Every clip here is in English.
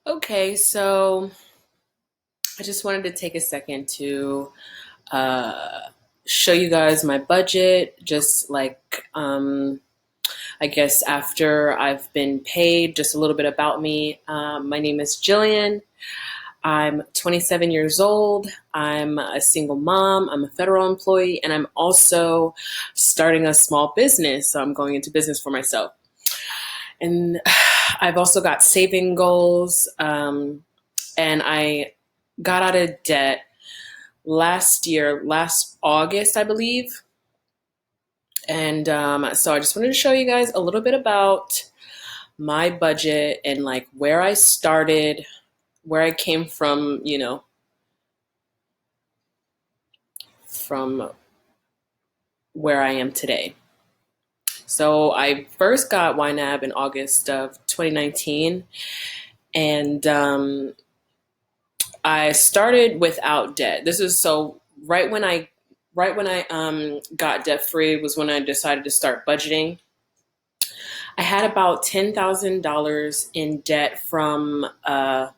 Okay, so I just wanted to take a second to uh, show you guys my budget, just like I guess after I've been paid, just a little bit about me. My name is Jillian. I'm 27 years old. I'm a single mom. I'm a federal employee, and I'm also starting a small business. So I'm going into business for myself. And I've also got saving goals. And I got out of debt last year, last August, I believe. And so I just wanted to show you guys a little bit about my budget and like where I started, where I came from, from where I am today. So I first got YNAB in August of 2019, and I started without debt. This is so right when I got debt free was when I decided to start budgeting. I had about $10,000 in debt from a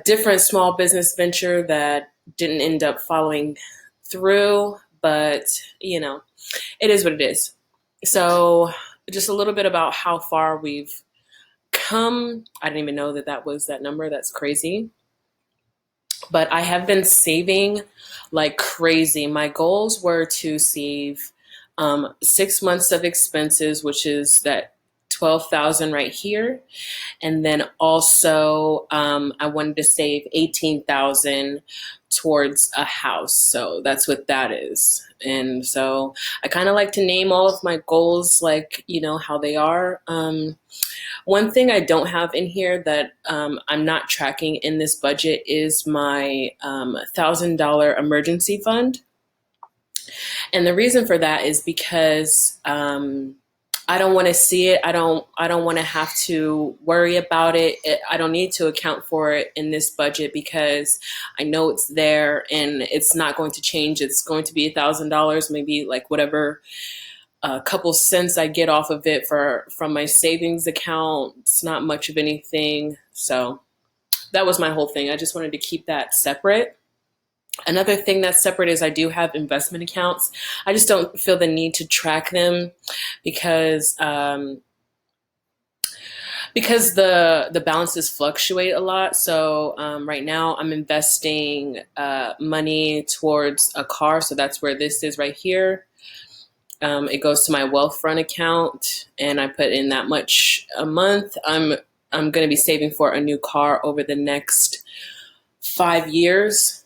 different small business venture that didn't end up following through, but it is what it is. So, just a little bit about how far we've come. I didn't even know that that was that number. That's crazy. But I have been saving like crazy. My goals were to save 6 months of expenses, which is that 12,000 right here, and then also I wanted to save 18,000 towards a house. So that's what that is. And so I kind of like to name all of my goals like how they are. One thing I don't have in here that I'm not tracking in this budget is my $1,000 emergency fund. And the reason for that is because I don't want to see it. I don't want to have to worry about it. I don't need to account for it in this budget because I know it's there and it's not going to change. It's going to be $1,000, maybe like whatever a couple cents I get off of it from my savings account. It's not much of anything. So that was my whole thing. I just wanted to keep that separate. Another thing that's separate is I do have investment accounts. I just don't feel the need to track them because the balances fluctuate a lot. So right now I'm investing money towards a car. So that's where this is right here. It goes to my Wealthfront account, and I put in that much a month. I'm going to be saving for a new car over the next 5 years.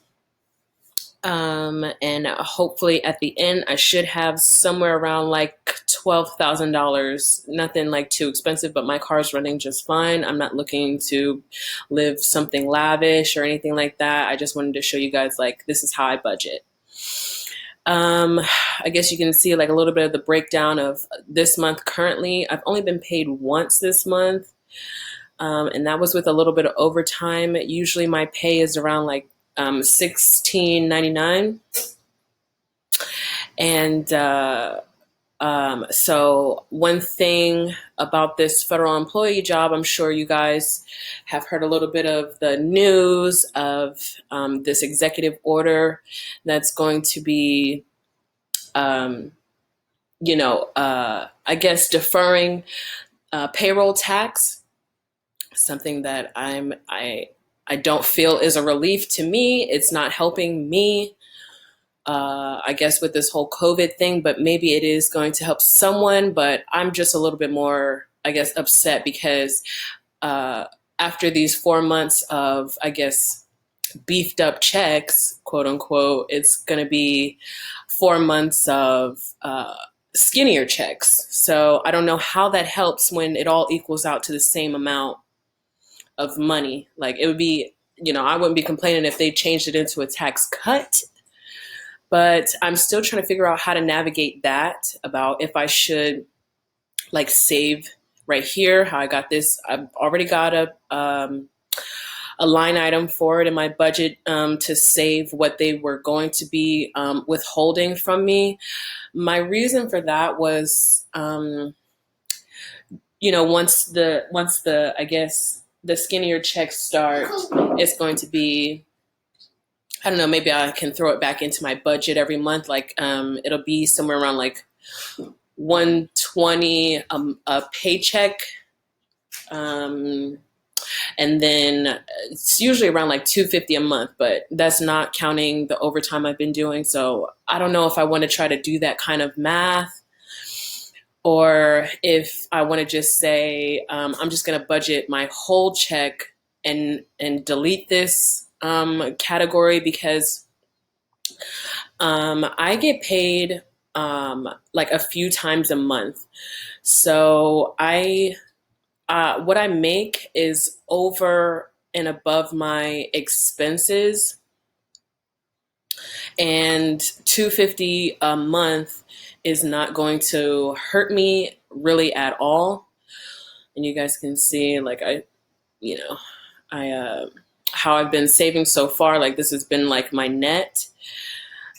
And hopefully at the end, I should have somewhere around like $12,000. Nothing like too expensive, but my car's running just fine. I'm not looking to live something lavish or anything like that. I just wanted to show you guys like this is how I budget. I guess you can see like a little bit of the breakdown of this month currently. I've only been paid once this month, and that was with a little bit of overtime. Usually my pay is around like $16.99. And so one thing about this federal employee job, I'm sure you guys have heard a little bit of the news of this executive order that's going to be, I guess deferring payroll tax, something that I don't feel is a relief to me. It's not helping me, I guess, with this whole COVID thing, but maybe it is going to help someone. But I'm just a little bit more, I guess, upset because after these 4 months of, I guess, beefed up checks, quote unquote, it's going to be 4 months of skinnier checks. So I don't know how that helps when it all equals out to the same amount of money. Like it would be, I wouldn't be complaining if they changed it into a tax cut, but I'm still trying to figure out how to navigate that about if I should like save right here, how I got this. I've already got a line item for it in my budget to save what they were going to be withholding from me. My reason for that was, once the I guess the skinnier checks start, it's going to be, I don't know, maybe I can throw it back into my budget every month. Like it'll be somewhere around like 120 a paycheck. And then it's usually around like 250 a month, but that's not counting the overtime I've been doing. So I don't know if I want to try to do that kind of math, or if I want to just say I'm just going to budget my whole check and delete this category, because I get paid like a few times a month. So what I make is over and above my expenses, and 250 a month is not going to hurt me really at all. And you guys can see, like, how I've been saving so far. Like, this has been like my net.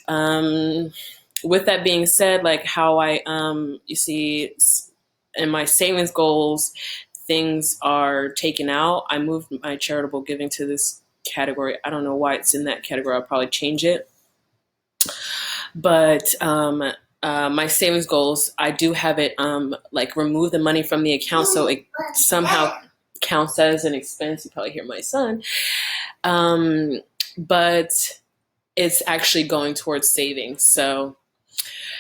With that being said, like how you see in my savings goals, things are taken out. I moved my charitable giving to this category. I don't know why it's in that category. I'll probably change it. But my savings goals, I do have it like remove the money from the account, so it somehow counts as an expense. You probably hear my son. But it's actually going towards savings. So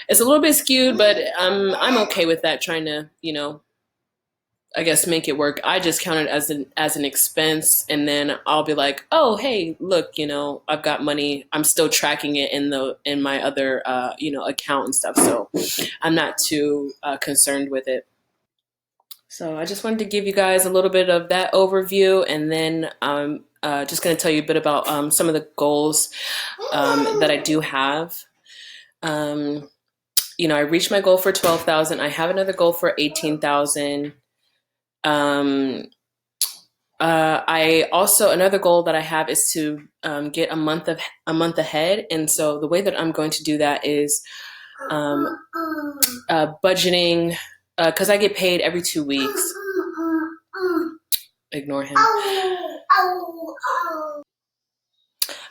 it's a little bit skewed, but I'm okay with that, trying to, I guess make it work. I just count it as an expense, and then I'll be like, oh, hey, look, I've got money. I'm still tracking it in my other account and stuff. So I'm not too concerned with it. So I just wanted to give you guys a little bit of that overview, and then I'm just going to tell you a bit about some of the goals that I do have. I reached my goal for 12,000. I have another goal for 18,000. I also, another goal that I have is to get a month ahead, and so the way that I'm going to do that is budgeting, because I get paid every 2 weeks. Ignore him.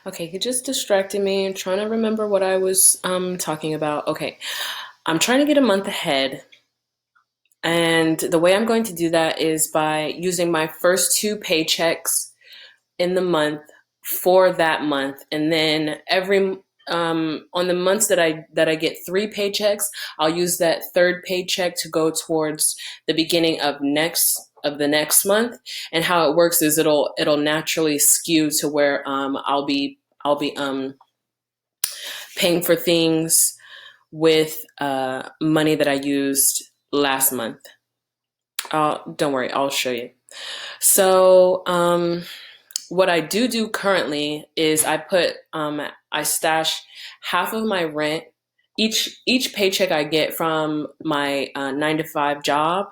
Okay, he just distracted me. I'm trying to remember what I was talking about. Okay, I'm trying to get a month ahead. And the way I'm going to do that is by using my first 2 paychecks in the month for that month. And then on the months that I get 3 paychecks, I'll use that 3rd paycheck to go towards the beginning of the next month. And how it works is it'll naturally skew to where I'll be paying for things with money that I used last month. Don't worry, I'll show you. So what I do currently is I stash half of my rent. Each paycheck I get from my 9-to-5 job,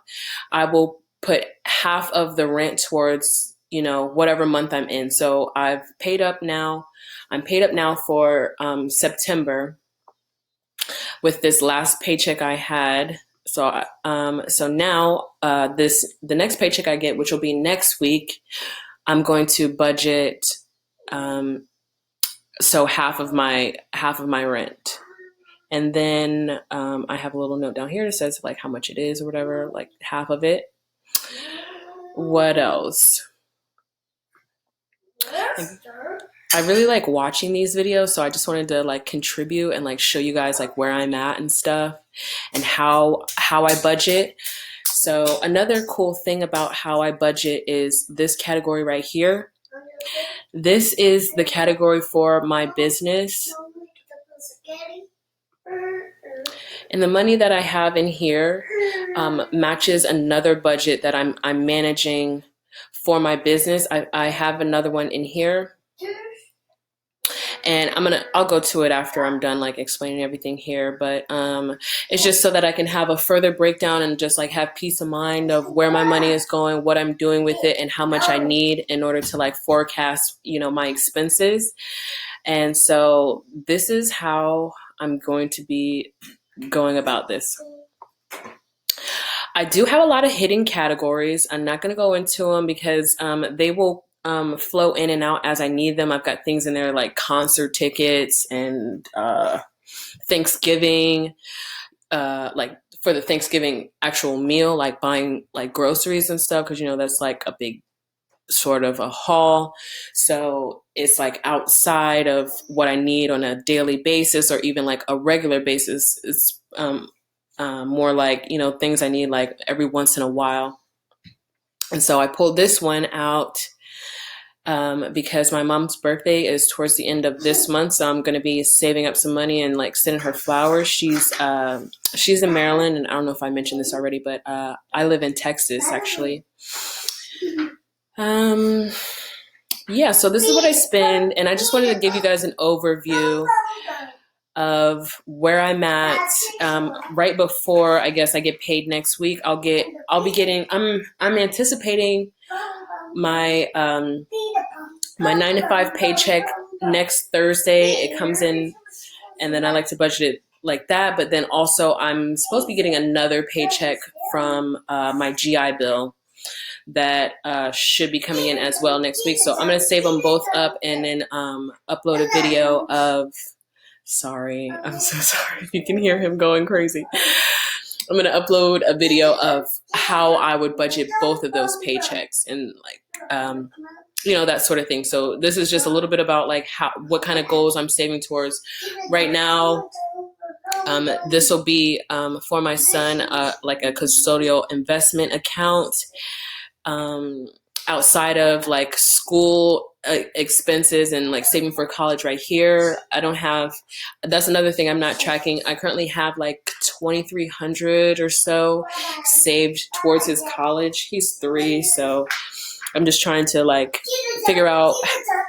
I will put half of the rent towards whatever month I'm in. So I've paid up now. I'm paid up now for September with this last paycheck I had. So now the next paycheck I get, which will be next week, I'm going to budget so half of my rent. And then I have a little note down here that says like how much it is or whatever, like half of it. What else? I really like watching these videos, so I just wanted to like contribute and like show you guys like where I'm at and stuff, and how I budget. So another cool thing about how I budget is this category right here. This is the category for my business. And the money that I have in here matches another budget that I'm managing for my business. I have another one in here. And I'll go to it after I'm done like explaining everything here, but it's just so that I can have a further breakdown and just like have peace of mind of where my money is going, what I'm doing with it, and how much I need in order to like forecast, my expenses. And so this is how I'm going to be going about this. I do have a lot of hidden categories. I'm not going to go into them because they will flow in and out as I need them. I've got things in there like concert tickets and Thanksgiving, like for the Thanksgiving actual meal, like buying like groceries and stuff, because that's like a big sort of a haul. So it's like outside of what I need on a daily basis or even like a regular basis. It's more like, things I need like every once in a while. And so I pulled this one out because my mom's birthday is towards the end of this month. So I'm going to be saving up some money and like sending her flowers. She's in Maryland, and I don't know if I mentioned this already, but I live in Texas actually. Yeah, so this is what I spend, and I just wanted to give you guys an overview of where I'm at. Right before I guess I get paid next week, I'm anticipating my my 9 to 5 paycheck next Thursday. It comes in, and then I like to budget it like that. But then also I'm supposed to be getting another paycheck from my GI Bill that should be coming in as well next week. So I'm going to save them both up and then upload a video of, sorry, I'm so sorry if you can hear him going crazy. I'm going to upload a video of how I would budget both of those paychecks and like, that sort of thing. So this is just a little bit about like what kind of goals I'm saving towards right now. This will be for my son, like a custodial investment account. Outside of like school expenses and like saving for college right here, that's another thing I'm not tracking. I currently have like $2,300 or so saved towards his college. He's 3, so I'm just trying to like figure out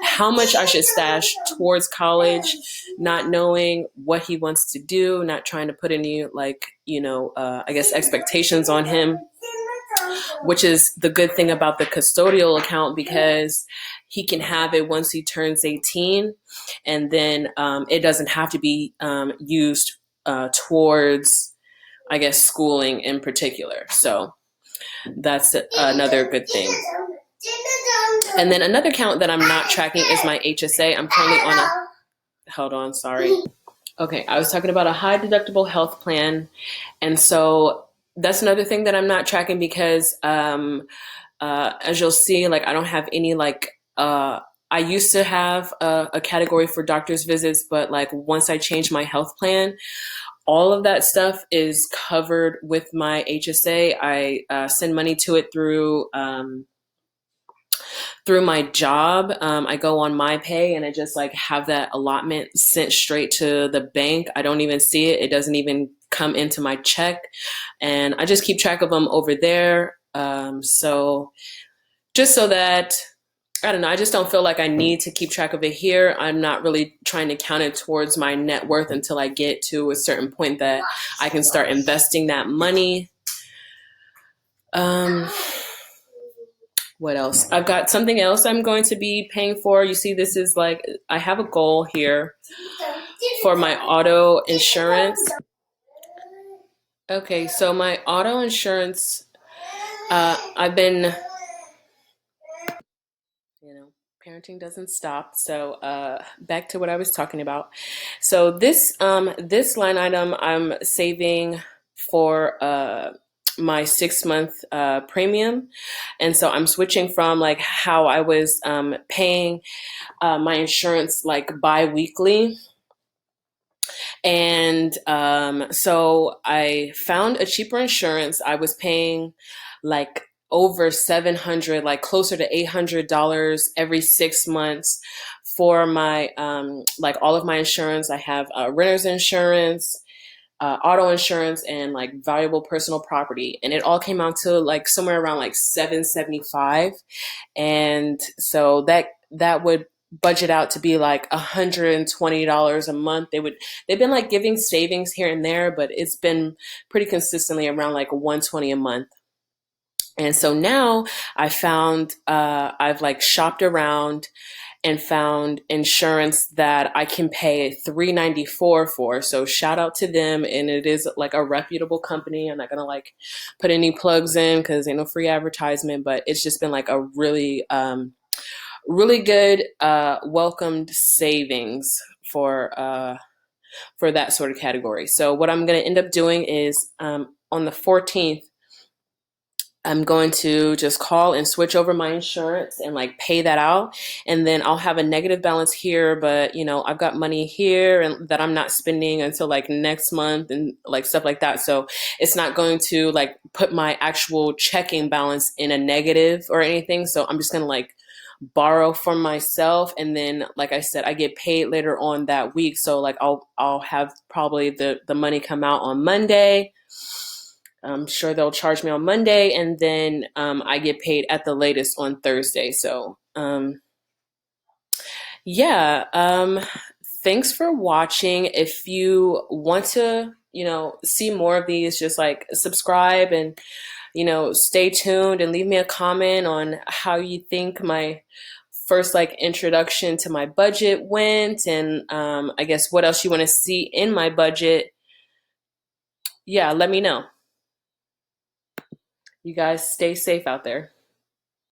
how much I should stash towards college, not knowing what he wants to do, not trying to put any like, I guess expectations on him, which is the good thing about the custodial account, because he can have it once he turns 18, and then it doesn't have to be used towards, I guess, schooling in particular. So that's another good thing. And then another account that I'm not tracking is my HSA. I'm currently on hold on, sorry. Okay, I was talking about a high deductible health plan. And so that's another thing that I'm not tracking because as you'll see, like I don't have any like, I used to have a category for doctor's visits, but like once I changed my health plan, all of that stuff is covered with my HSA. I send money to it through my job. I go on my pay and I just like have that allotment sent straight to the bank. I don't even see it. It doesn't even come into my check, and I just keep track of them over there. So just so that, I don't know, I just don't feel like I need to keep track of it here. I'm not really trying to count it towards my net worth until I get to a certain point that I can start investing that money. What else? I've got something else I'm going to be paying for. You see, this is like, I have a goal here for my auto insurance. Okay, so my auto insurance, I've been, parenting doesn't stop. So back to what I was talking about. So this line item I'm saving for my 6-month premium. And so I'm switching from like how I was paying my insurance like bi-weekly. And so I found a cheaper insurance. I was paying like over $700, like closer to $800 every 6 months for my like all of my insurance. I have renter's insurance, auto insurance, and like valuable personal property, and it all came out to like somewhere around like $775. And so that would budget out to be like $120 a month. They've been like giving savings here and there, but it's been pretty consistently around like $120 a month. And so now I found I've like shopped around, and found insurance that I can pay $394 for. So shout out to them. And it is like a reputable company. I'm not gonna like put any plugs in because ain't no free advertisement, but it's just been like a really good welcomed savings for that sort of category. So what I'm gonna end up doing is on the 14th, I'm going to just call and switch over my insurance and like pay that out. And then I'll have a negative balance here, but you know, I've got money here and that I'm not spending until like next month and like stuff like that. So it's not going to like put my actual checking balance in a negative or anything. So I'm just going to like borrow from myself. And then, like I said, I get paid later on that week. So like I'll have probably the money come out on Monday. I'm sure they'll charge me on Monday, and then I get paid at the latest on Thursday. So, yeah, thanks for watching. If you want to, you know, see more of these, just like subscribe and, you know, stay tuned and leave me a comment on how you think my first like introduction to my budget went, and I guess what else you want to see in my budget. Yeah, let me know. You guys stay safe out there.